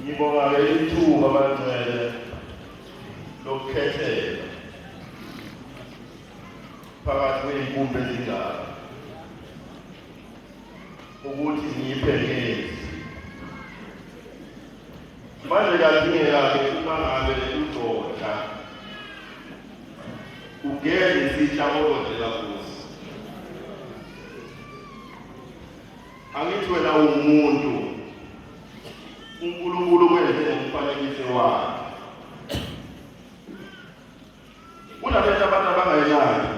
ngibonga ithuba abangcwele lokukhethela phakathi kwey'nkumbi ezindala ukuthi ngiphe ngezi. Manje kuyadingeka-ke uma ngabe uzoda ugeze isihlabolodela kuso. Angithi wena umuntu uNkulunkulu kwenze ngomfanekiso wakhe. Kunabantu abangayelani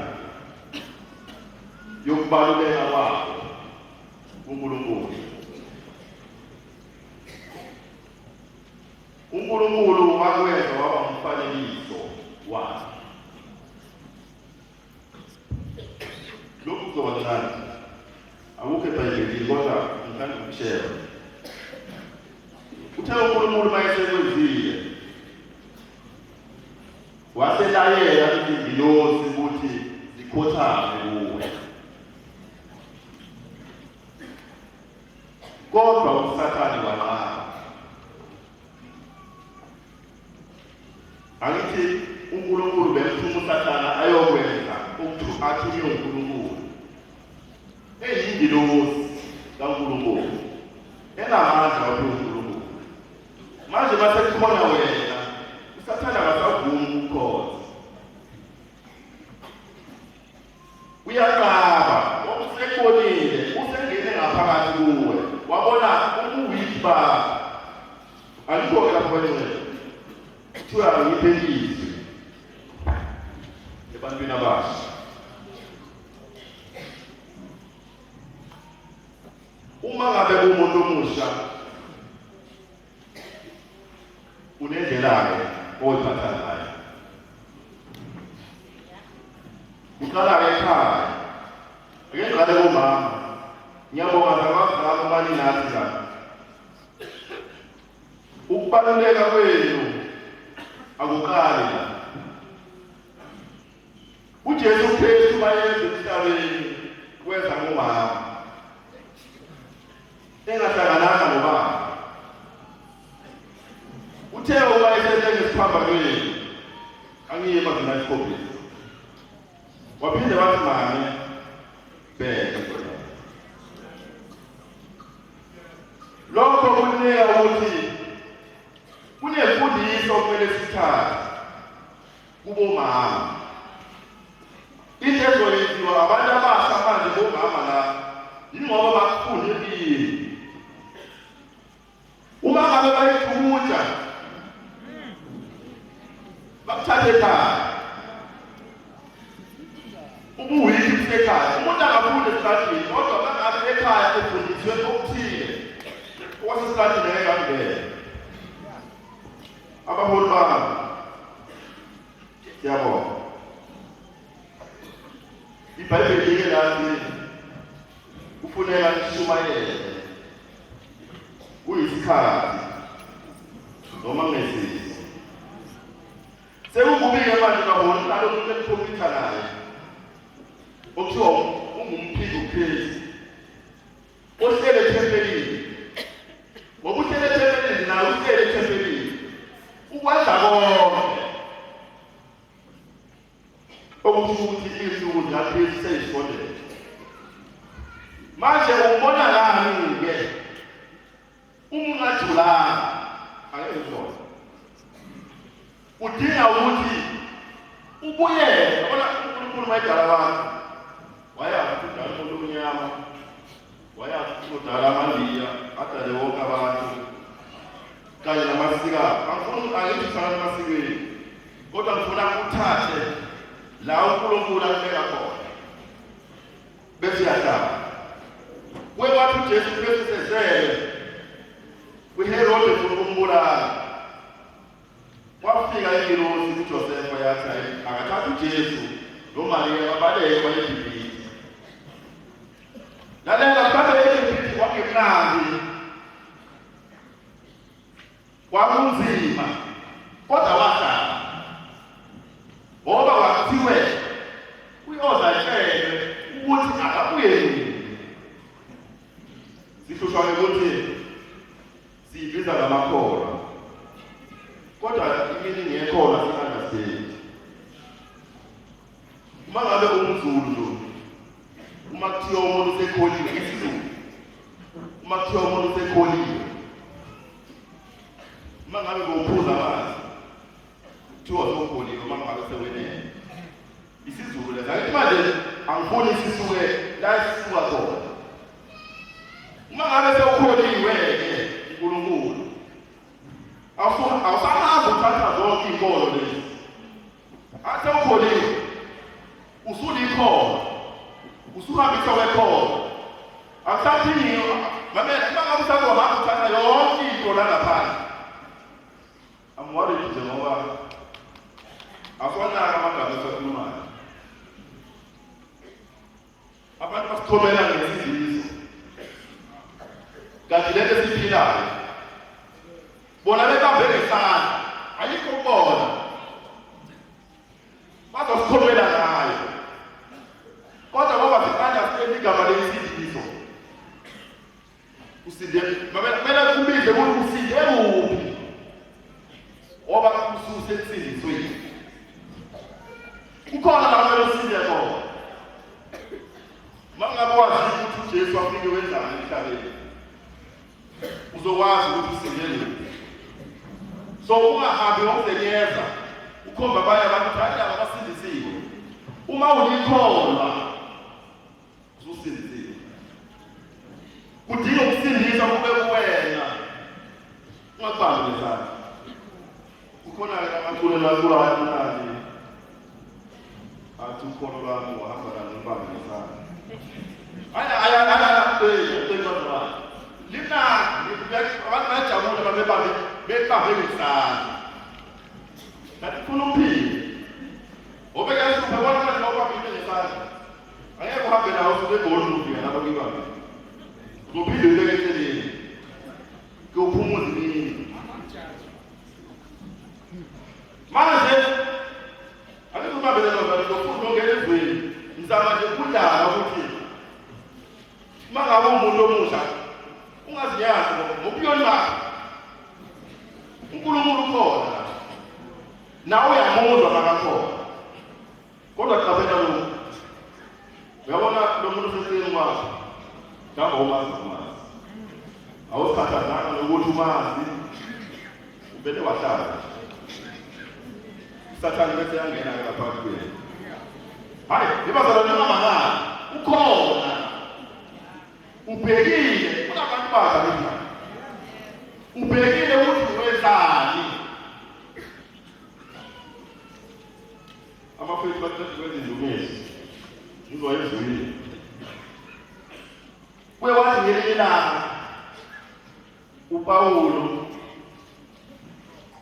yokubaluleka kwabo uNkulunkulu. uNkulunkulu wakwenza waba umfanekiso wakhe. Lokhu kuzobancane akukho eBhayibhelini kodwa ngithanda ukushare. Uthe uNkulunkulu mayesekwenzile waselayela izingilosi ukuthi zikhothame kuwe. Kodwa uSathane wanqaba. Angithi uNkulunkulu bemthuma uSathane ayokwenza athunywe uNkulunkulu. Eyingilosi kaNkulunkulu enamandla uNkulunkulu. Manje base kukhona wena uSathane akasavumi ukukhoza. Uyaqaba usekonile usengene ngaphakathi kuwe wabona ubuwiki bakho. Alikho lapho wena kuthiwa ngiphelise ebantwini abasha. Uma ngabe umuntu omusha unendlela-ke oyiphatha ngayo. Uqala-ke ekhaya. Ake ngiqale kumama. Ngiyabonga ngabazali abani nathi la. Ukubaluleka kwenu akuqali la. uJesu Kristu mayeze emhlabeni wenza ngomama. Engahlangananga nobaba. Uthe uma esethe ngesiphambanweni angiye emazina esikhombisa. Waphinde wathi mami bheka. Lokho kunika ukuthi kunemfundiso okumele sithathe kubomama. Into ezoyenziwa abantu abasha manje bomama la yingoba bakufundile. Uma ngabe bayithukuja bakuthathe ekhaya. Ubuwiki busekhaya. Umuntu akafunde esikhathini kodwa bangabe ekhaya efundiswe okuthile okwasesikhathini engangena. Abaholi bami siyabonga. iBhayibheli ke lathi kufuneka sishumayele kuyisikhathi noma ngesizwe. Sekungubike manje kaboni nalokhu ekuphophitha naye okuthiwa ungumphiki uPhilip ohlele ethempelini. Ngokuhlele ethempelini nawe uhlele ethempelini ukwenza konke okusho ukuthi izinsuku zaphezulu seyisondele. Manje ubona ngani-ke ungajulanga angeke uzona. Udinga ukuthi ubuyele. Yabona uNkulunkulu mayedala abantu wayazi ukudala umuntu omnyama, wayazi ukudala amandiya, adale wonke abantu kanye namasikazi. Angifuni angithi fana emasikweni kodwa ngifuna uthathe la uNkulunkulu abeka khona bese yahlala. Kwebathi uJesu Kristu sezele uHerode ufuna ukumbulala. Wafika ingilosi kuJosefa yathi akathatha uJesu noMaria babalekwa eGibhithe. Lalela babe eGibhithe kwakungemnandi. Kwakunzima kodwa wahlala. Ngoba kwakuthiwe uyoza etshele ukuthi akabuye nini. Sihlushwane ukuthi siyibiza ngamakholwa. khona singazi. Uma ngabe umZulu uma kuthiwa umuntu usekholiwe isiZulu uma kuthiwa umuntu usekholiwe uma ngabe ngophuza amanzi kuthiwa sokholiwe uma ngabe sewenene isiZulu lezathi manje angifuni sisuke la sisuka khona uma ngabe sewukholiwe-ke uNkulunkulu awusahambi uthatha zonke iy'nkolo lezi athi sewukholiwe usulikhona usuhambisa wekhona akusaphini mamela uma ngabe usazohamba uthatha yonke into la ngaphandle amworried nje ngoba afonaka amagama esakhulumayo abantu basithobela ngezizizo kanti lento esiphilayo bona bekabhe ngesandla ayikho kubona bazosithobela ngayo kodwa ngoba siqanda siqeda igama lesizizo usinde kumele kubize ukuthi usinde kuphi ngoba ususe kusindisweni kukhona la kumele usinde khona mangabe wazi ukuthi uJesu afike wenzani emhlabeni uzokwazi ukuthi usindele so ungahambi ngokuzenyeza ukhomba abanye abantu hayi laba basindisiwe uma ulikholwa uzusindisiwe kudinga ukusindisa kube kuwena ungabambi lesandla kukhona-ke amaculo laculayo mnandi athi ukhono lwami wahamba nangibambe lesandla abantu bayajabula bebambe ngesandla kanti kufuna uphile obekasupe bona manje bawubambile ngesandla angeke uhambe nawo usuke egoli ufika lapho kuyibambe uzophinde ubeke eceleni kuyophumuza imini manje angeke ubambele novalo zofunda ongena ezweni ngizama nje ukudlala ukuthi uma ngabe umuntu omusha ungaziyazi ngobuyoni bakho uNkulunkulu ukhona nawe uyamuzwa makakhona kodwa qabela lo uyabona lo muntu useceleni wakho ngaba umazi awusikhathazanga nokuthi umazi ubele wahlala Satan bese yangena lapha kuye hayi ibazalwane ngamangala ukhona ubhekile kunabantu bakhe njani ubhekile ukuthi wenzani amafethu bathathe izindumezi uzoyezwile kwewathi ngelinye uPawulo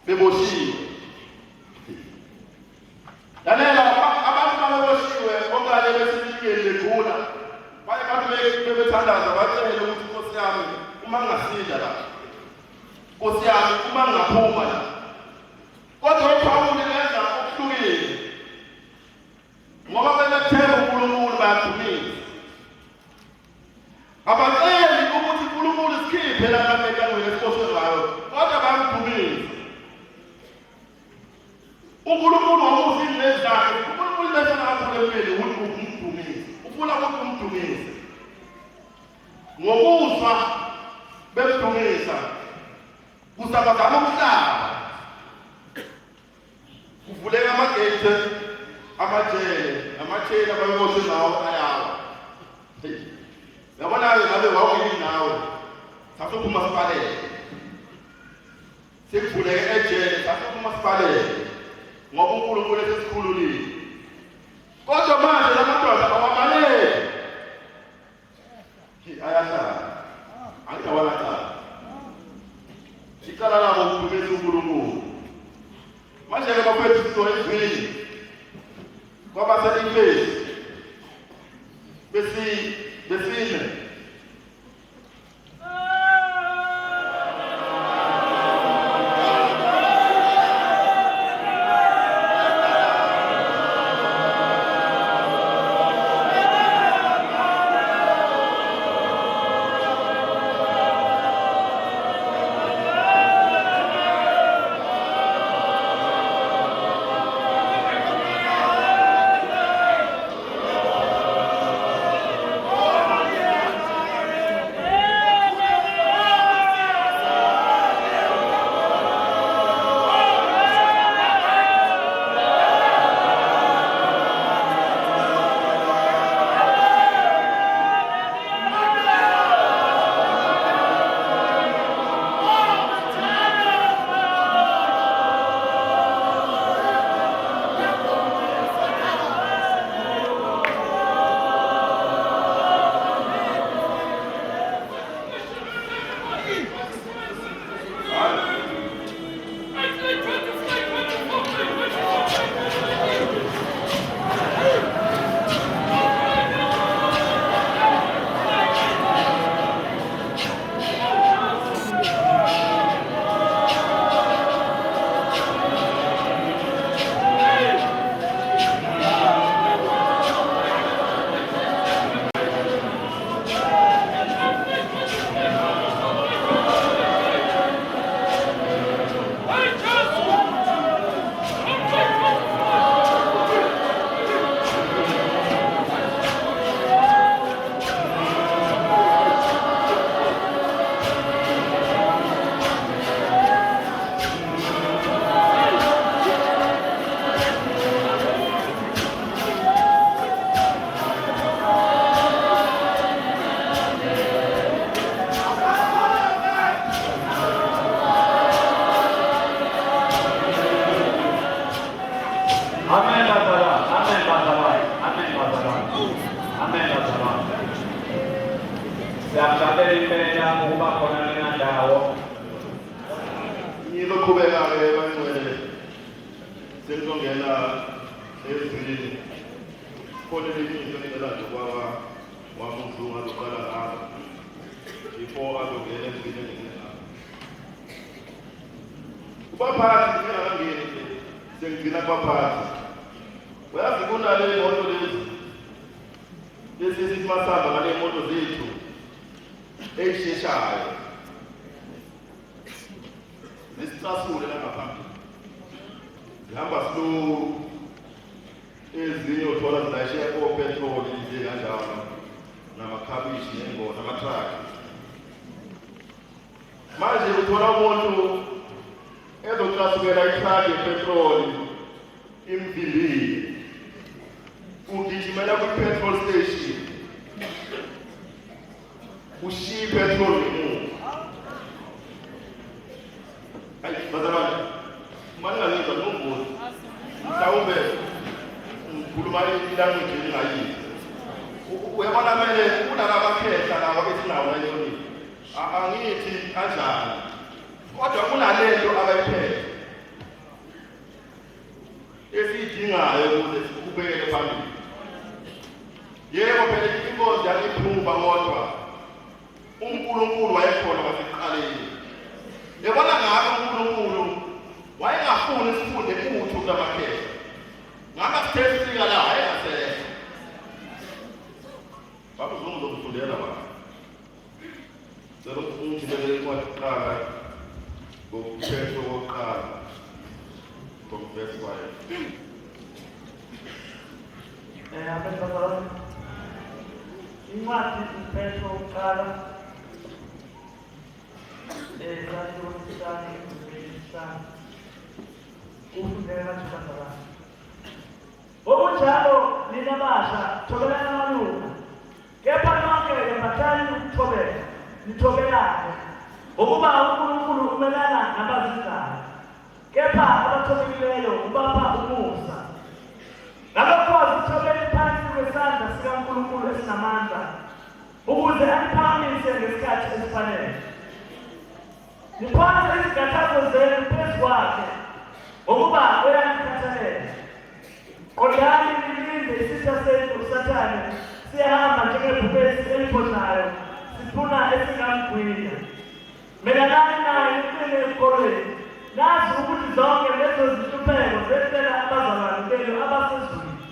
beboshiwe lalela abantu baboshiwe okanye besinikele lekhula baye abantu bebethandaza batshele ukuthi Nkosi yami uma ngingasinda la Nkosi yami uma ngingaphuma la kodwa uPawulo lenza okuhlukile ngoba benethemba uNkulunkulu bayadumisa abaceli ukuthi uNkulunkulu sikhiphe la enkangweni esikhoswe ngayo kodwa bayamdumisa uNkulunkulu wamusa inezi zakhe uNkulunkulu lesana kakhulu ukuthi umdumise ufuna ukuthi umdumise ngokuzwa bemdumisa kusabazama umhlaba kuvuleka amagate amajele abayoboshwe nawo ayawa yabona-ke ngabe wawuyini nawe sasophuma sipalele sekuvuleke ejele sasophuma sipalele ngoba uNkulunkulu esesikhululile kodwa manje lamadoda awamalele ayahlala angidawalahlala icala labo ukudumisa uNkulunkulu manje-ke bafethu sizoyezwini kwabaselifesi besine impela ukuba khona kule ndawo. Ngizoqhubeka-ke bangcwele sengizongena ezwini khona elinye into engicela nje kwaba wamuzungu azoqala ngalo before azongena ezwini engingena kubaphathi ngingakangeni sengigcina kubaphathi uyazi kunale moto lezi sithi masihamba ngale moto zethu ey'sheshayo zisicasule la ngaphambili zihamba slow ezinye uthola zinayishiya kopetroli nje kanjalo namakhabishi nengozi amatraki manje uthola umuntu ezocasukela itraki yepetroli imvilile ugijimela kwi-petrol station ushiye ipetroli ngemuva. Hayi bazalwane maningangizwa nombuzo mhlawumbe ngikhuluma ilanguage engayizi uyabona mele kunalabakhetha laba besinawo nayoni angithi kanjani kodwa kunalento abayiphethe esiyidingayo ukuze siqhubekele phambili. Yebo phela inkosi yayiphumba kodwa uNkulunkulu wayekhona wasekuqaleni. Yabona ngabe uNkulunkulu wayengafuni sifunde utho kulamakhetha ngaba sithe sifika la wayengasekho babuzungu zokufundela baba zero ungibele incwadi kuqala ngokuthetho kokuqala from verse 5. Abantwana incwadi uthetho kokuqala okunjalo nina basha thobelani amalunga kepha nonke yembathani ukuthobela nithobelane ukuba uNkulunkulu umelana nabazizayo kepha abathobekileyo ubapha umusa ngabakwazi ukuthobela phansi kwesandla sikaNkulunkulu esinamandla ukuze aliphakamise ngesikhathi esifanele. Niphonse izigathazo zenu phezu kwakhe ngokuba uyanikhathalela. Qondani nilinde isitha senu uSathane siyahamba njengebhubesi eliphosayo siphuna esingamgwinya. Melanani naye niqine esikolweni nazi ukuthi zonke lezo zinhlupheko zehlela abazalwane benu abasezulwini.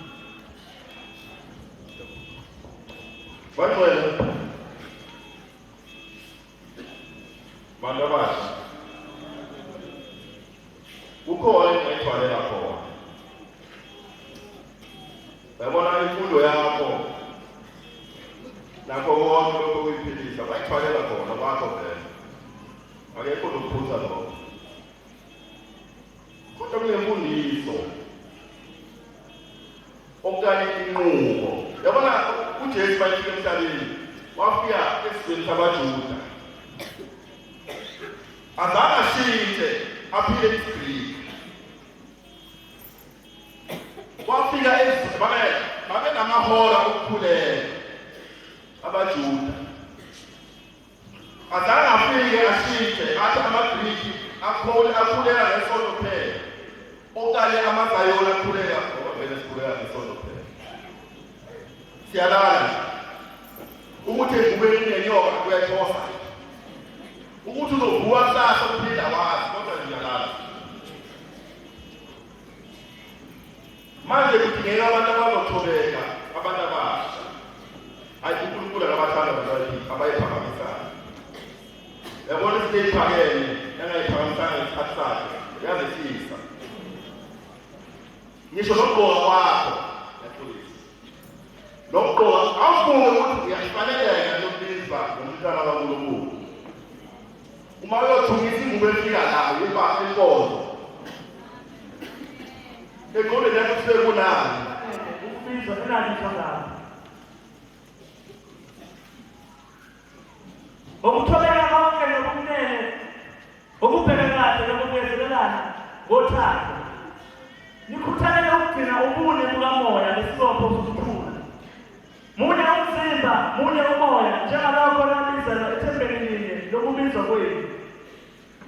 Bangcwele bantu abasha kukhona engayithwalela khona. Yabona imfundo yakho nakho konke lokho kuyiphilisa bayithwalela khona kwakho vele akekho nokuphutha lokho kodwa kunemfundiso okanye inqubo. Yabona uJesu bayifika emhlabeni wafika esizweni sabaJuda azange ashintshe aphile isiGriki wafika esizweni babe namahora okukhulela abaJuda azange afike ashintshe athi amaGriki akhulela ngesondo phela okanye amaZayoni akhulela ngoba vele sikhulela ngesondo phela. Siyalala ukuthi engubeni nenyoka kuyathosa ukuthi uzovuka kusasa uphila wazi kodwa ngiyalala. Manje kudingeka abantu abazothobeka abantu abasha hayi uNkulunkulu akabathanda abantu abayiphakamisayo. Yabona izinto eziphakeme engayiphakamisanga ngesikhathi sakhe yazisisa ngisho nokugqoka kwakho yakhulisa nokugqoka awufunge ukuthi uyafaneleka nokubiza ngomntwana kaNkulunkulu. Uma uyothungisa ingubo efika nayo yebasa enkonzo engqondweni yakho sekunani ukubizwa enani ngalo ukuthobeka konke nobumnene ukubheka kahle nokubezelelana ngothando nikhuthalele ukugcina ubune bukamoya nesibopho sokuthula munye umzimba kepha munye umoya njengalokho nabizela ethembeni linye lokubizwa kwenu.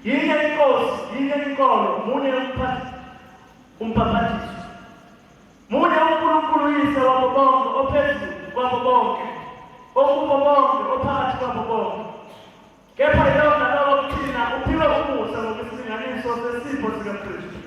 Yinye inkosi, yinye inkolo, munye umphampathiso. Munye uNkulunkulu uyise wabo bonke, ophezulu kwabo bonke, okubo bonke, ophakathi kwabo bonke. Kepha yona lowo kuthina uphiwe umusa ngokwesilinganiso sesipho sikaKristu.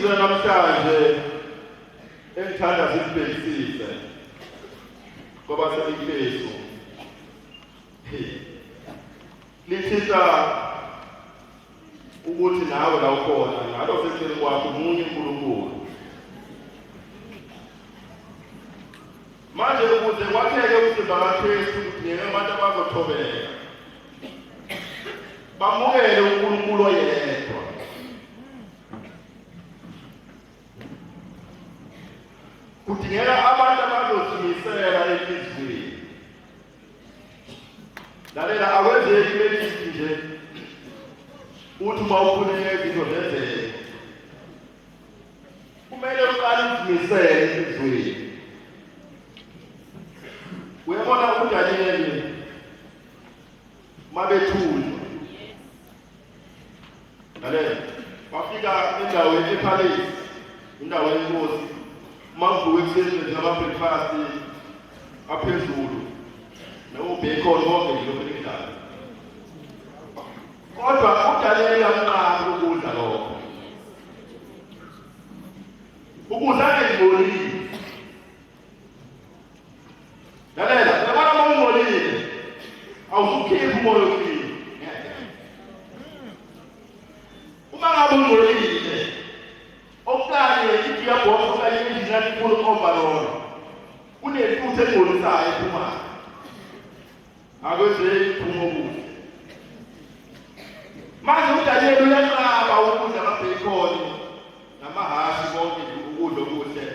izwe namhlanje engithanda sibhekisise ngoba selifesu lithisa ukuthi nawe la ukhona ngalo seceleni kwakho umunye uNkulunkulu. Manje ukuze kwakheke umzimba kaKristu kudingeka abantu abazothobeka bamukele uNkulunkulu oyedwa. Kudingeka abantu abazozimisela enhliziyweni. Lalela akwenzeki belithi nje uthi uma ufuneka izinto zenzeke. Kumele uqale uzimisele enhliziyweni. Uyabona uDaniel mabethulwa. Lalela bafika endaweni ePalace, indawo yenkosi. Mangu ekuseni njengamabreakfast aphezulu nobacon konke nje lokho ekudala. Kodwa uDaniel amqala ukudla lokho. Ukudla ngibonile. Lalela, yabona uma ungolile awuzukhiphi umoya ofile. Uma ngabe ungolile okanye igearbox okanye i-engine ifull overall kunefuthe engolisayo ephumayo akwenzeki iphume okuhle. Manje uDaniel uyaqaba ukudla amabacon namahashi konke ukudla okuhle.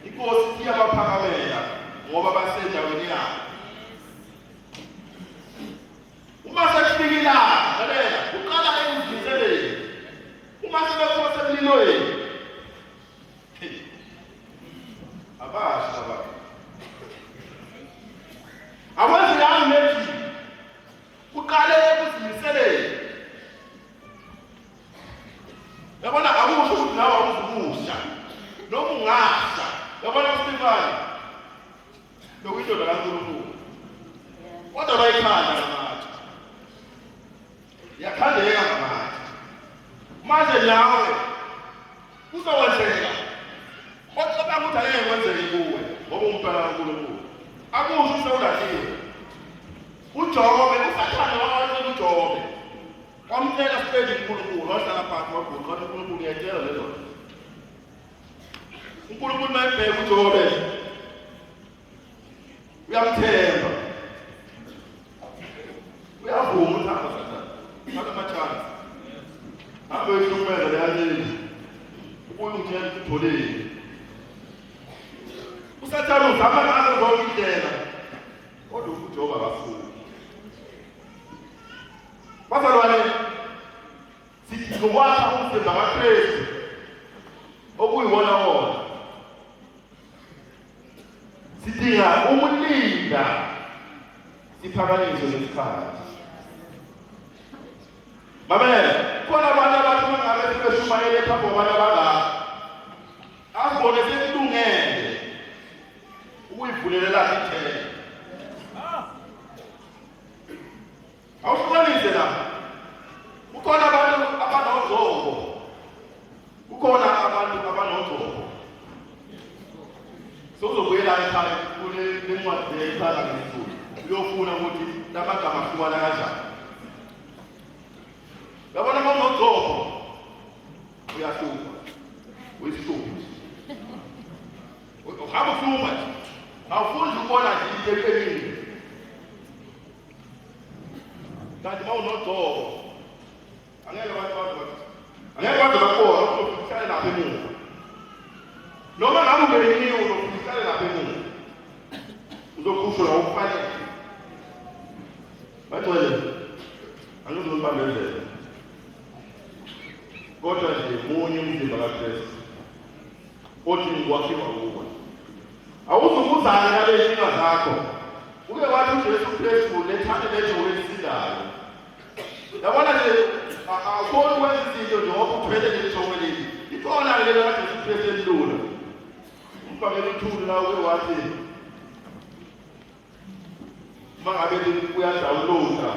Inkosi iyabaphakamela ngoba basendaweni yabo. Uma sekufikile lalela uqala ekuziseleni. Uma sebekhosa emlilweni abasha baba awazi yami methi uqale ukuzimiseleni. Yabona akusho ukuthi nawe awuzukusha noma ungasha. Yabona uStefani lokuyindoda kaNkulunkulu kodwa bayikhanda ngamathi yakhandeka ngamathi. Manje nawe kuzokwenzeka kodwa ukuthi angeke kwenzeke kuwe ngoba umpela kaNkulunkulu. akusho usewulahliwe uJobe usathane wawancela uJobe wamtshela sipedi uNkulunkulu wahlala phansi wabhuqa wathi uNkulunkulu ngiyatshela lezo uNkulunkulu mayebheka uJobe uyamthemba uyavuma uthando sathane ngale machana abe yihlukumeza leyaleli ubuye ungitshela ukuthi utholile usathane uzama ngazo zonke indlela kodwa uJobe akafuni bazalwane sithi ngokwakha umzimba kaKristu okuyiwona wona sidinga ukulinda siphakanyiswe ngesikhathi mamela khona abantu abathi mangabe sebeshumayele phambi kwabantu abangaka azibone sekulungele ukuyivulelela ithele awuhlukanise la kukhona abantu abanozongo kukhona abantu abanozongo sozobuyela ekhaya kule lencwadi ekhaya ngesizulu uyofuna ukuthi lamagama ahlukana kanjani yabona abanozongo uyahluka uyisihluphi uhamba uhlupha awufuni ukubona nje into eqinile kanti mawunodzobo angeke bathi bakhona ukuhlale lapha emuva noma ngabe ubeniwe uhlale lapha emuva uzokhushula ukufanele bagcwele angizolibambezela kodwa nje munye umzimba kaKristu othi ngikwakhiwa kuwe awuzukuzana ngale zinto zakho uke wathi uJesu Kristu lethande letho welisidayo yabona nje akukho ukwenza izinto njengoba uthwele lelithongweleli ikhona lelo kaJesu Kristu elilula umbangela uthuli la uke wathi mangabe uyadawunloada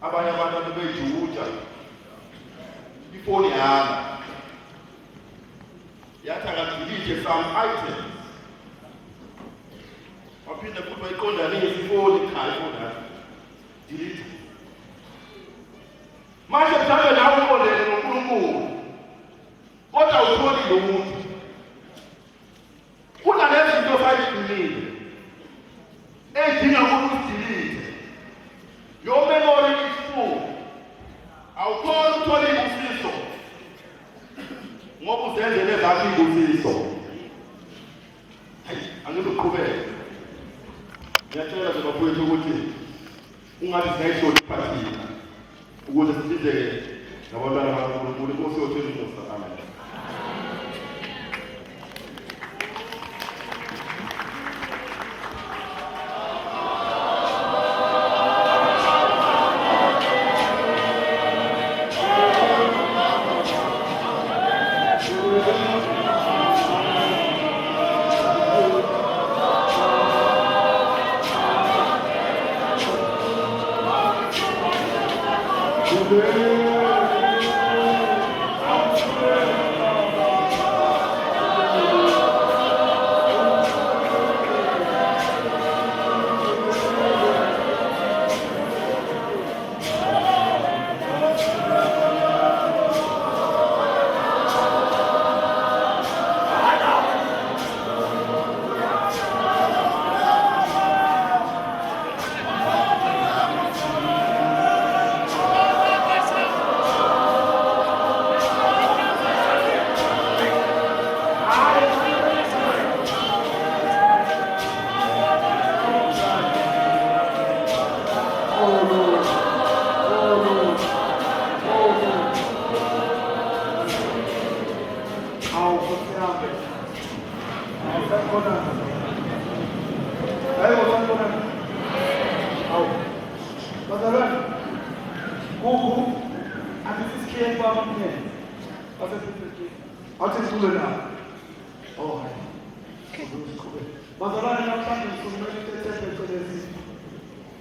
abanye abantu bejuja ifoni yami yathi angadilite some items waphinda futhi wayiqondanisa ifoni ekhaya ifoni yakhe delete manje mhlawumbe nawe uqondene noNkulunkulu kodwa utholi lo muntu kunalezinto osayiqinile edinga ukuthi usilise yomemori isifundo awukhona ukuthola usizo ngoba uzenzele zakho usizo angizoqhubeka ngiyatshela nje bafowethu ukuthi ungathi singayihloli phathina ukuze sisizeke nabantwana bakaNkulunkulu inkosi yethu umusa amen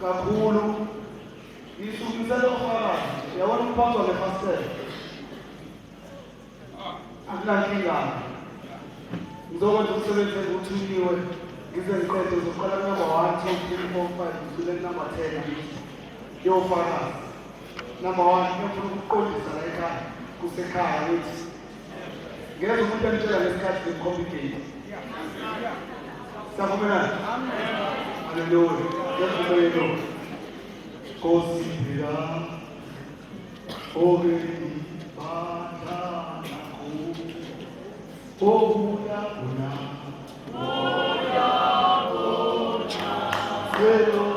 kakhulu isukisela ufakazi yabona umphathwa ngefasitela akunankinga ngizokwenza umsebenzi enguthuliwe Ngize ngiqede uzoqala number 1, 2, 3, 4, 5, ngizule number 10 yofana. Number 1 ngifuna ukuqondisa la ekhaya kusekhaya ukuthi ngeke umuntu amtshela ngesikhathi ngecomplicate. Savumelana? Amen. Hallelujah. Ngiyakubona. Kosi bila oge bata ku oya una Pero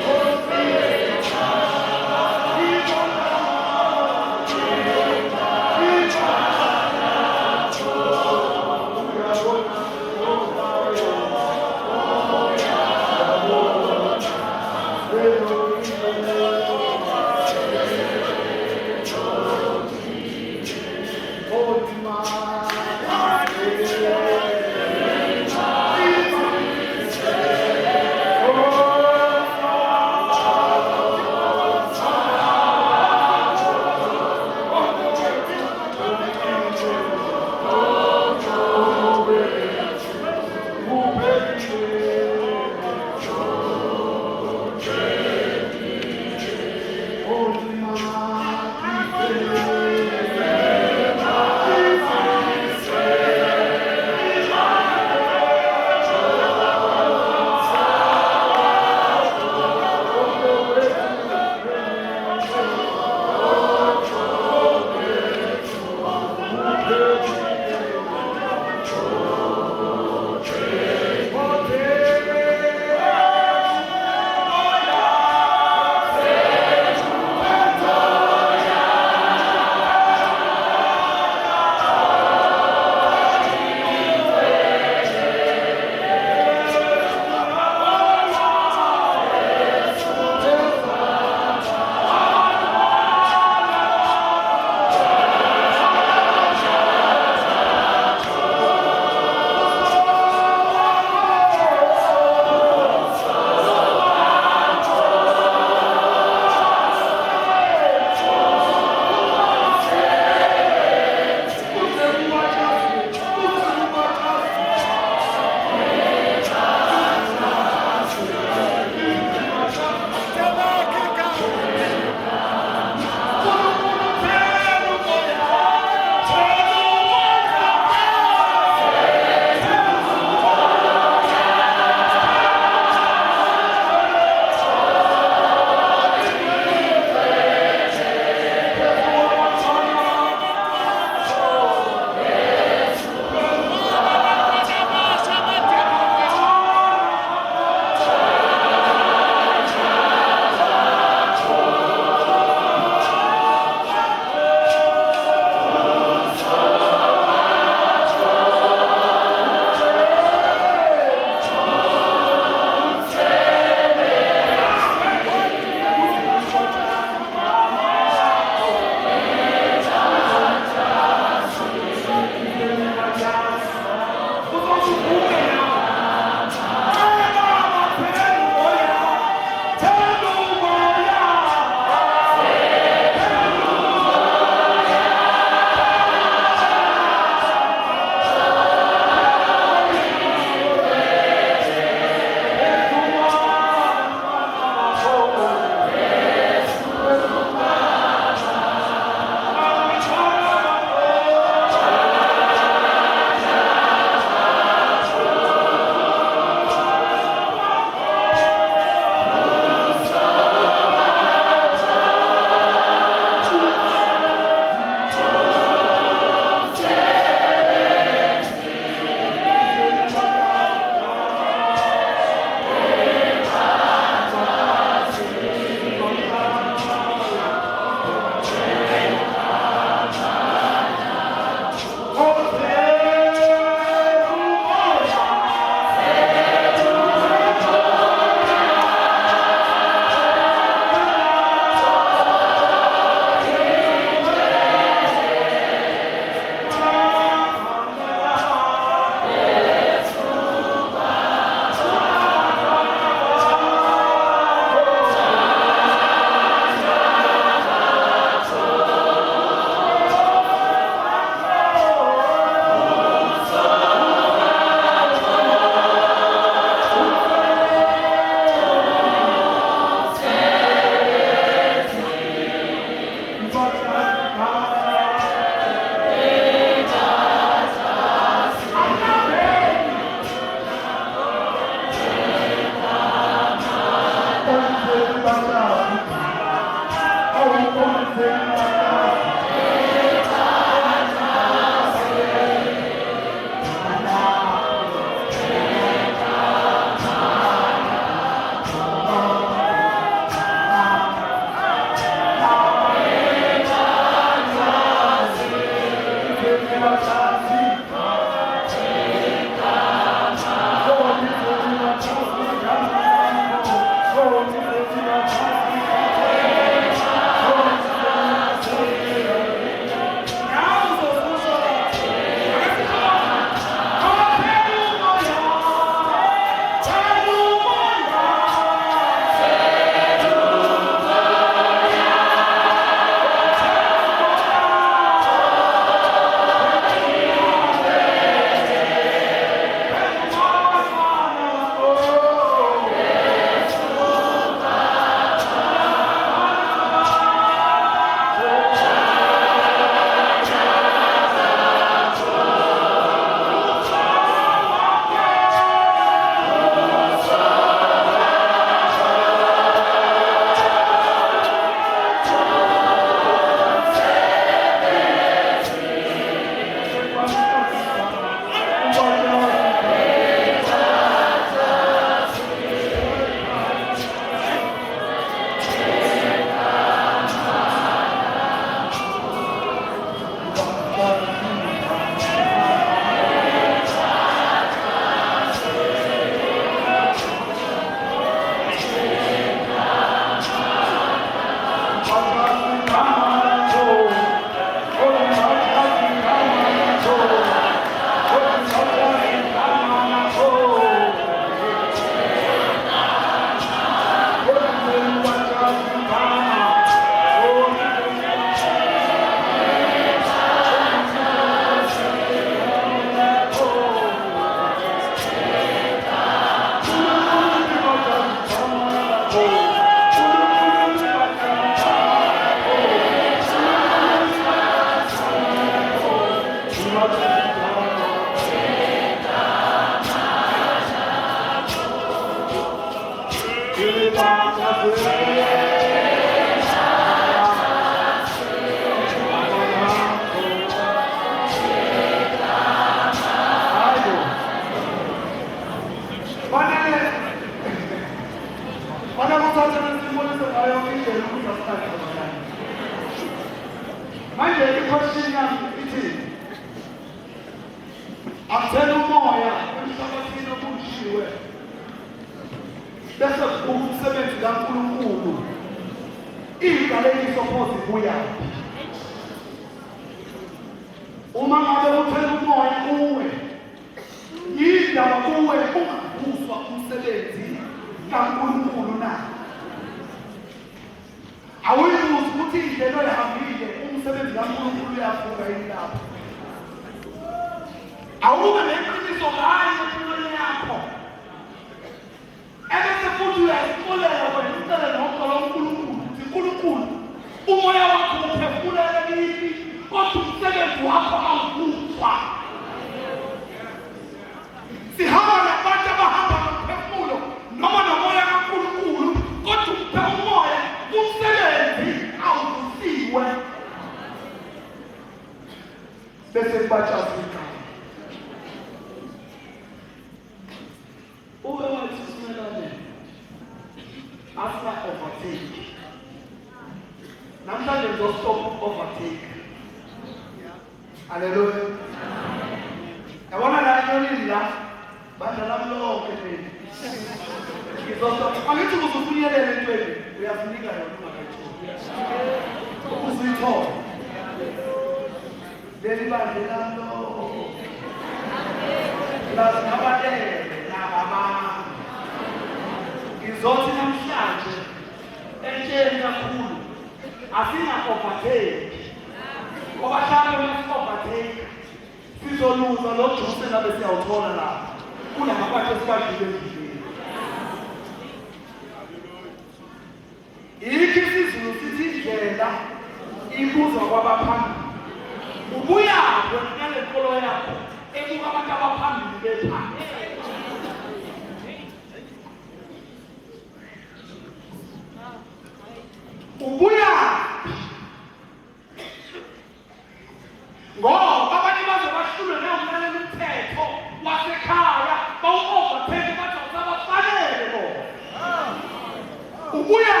Ubuya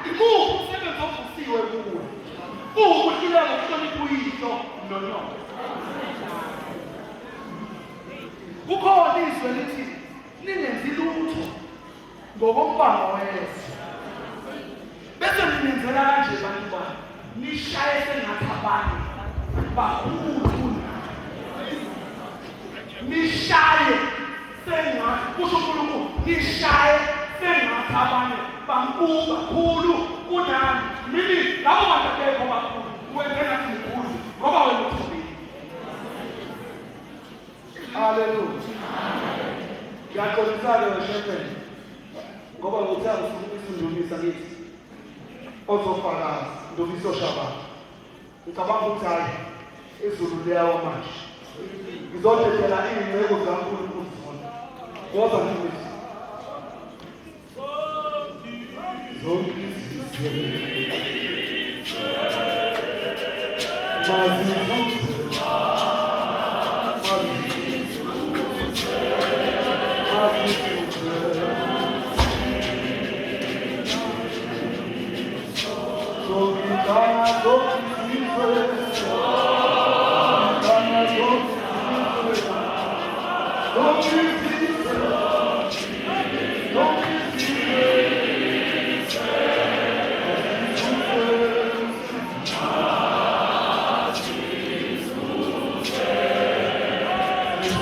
imuphi umsebenzi ovusiwe kuwe? Ukuhluleka ukuhlonipha uyihlo nonyoko. Kukhona izwe lithi ningenzi lutho ngokombanga wezwe. Bese ninenzela kanje bantu bami. Nishaye sengathi abanye bakhulu. Nishaye sengathi kusho uNkulunkulu. Nishaye sengathi abanye bankulu kakhulu kunani. Nini labo bantu abekho kakhulu. Wenze ngathi mkhulu ngoba wena uthobile. Hallelujah. Ngiyaxolisa-ke weshepeni ngoba ngithanda ukufundisa undumisa kithi ozofakazi ndumiso Shabbat. Ngicabanga ukuthi hayi izulu liyawa manje. Ngizodedela iy'ngcebo zikaNkulunkulu zona. Ngoba ngithi zonke izizwe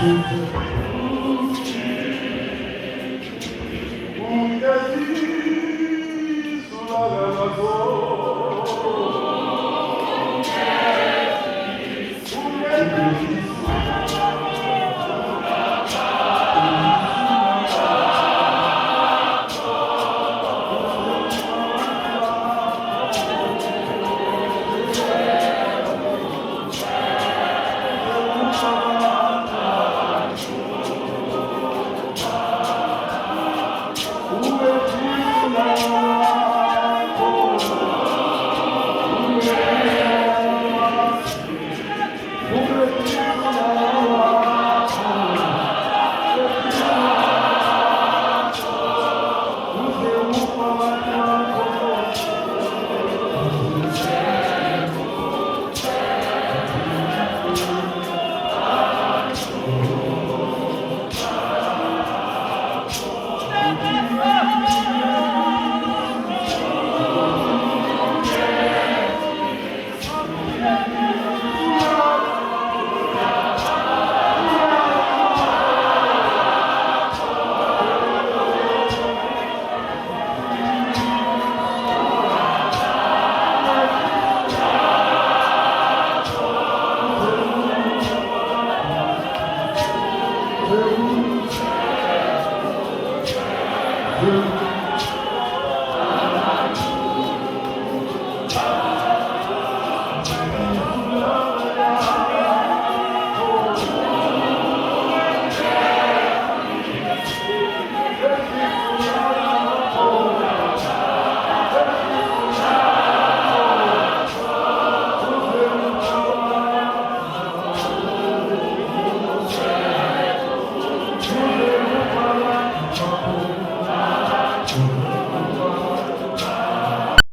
Thank you.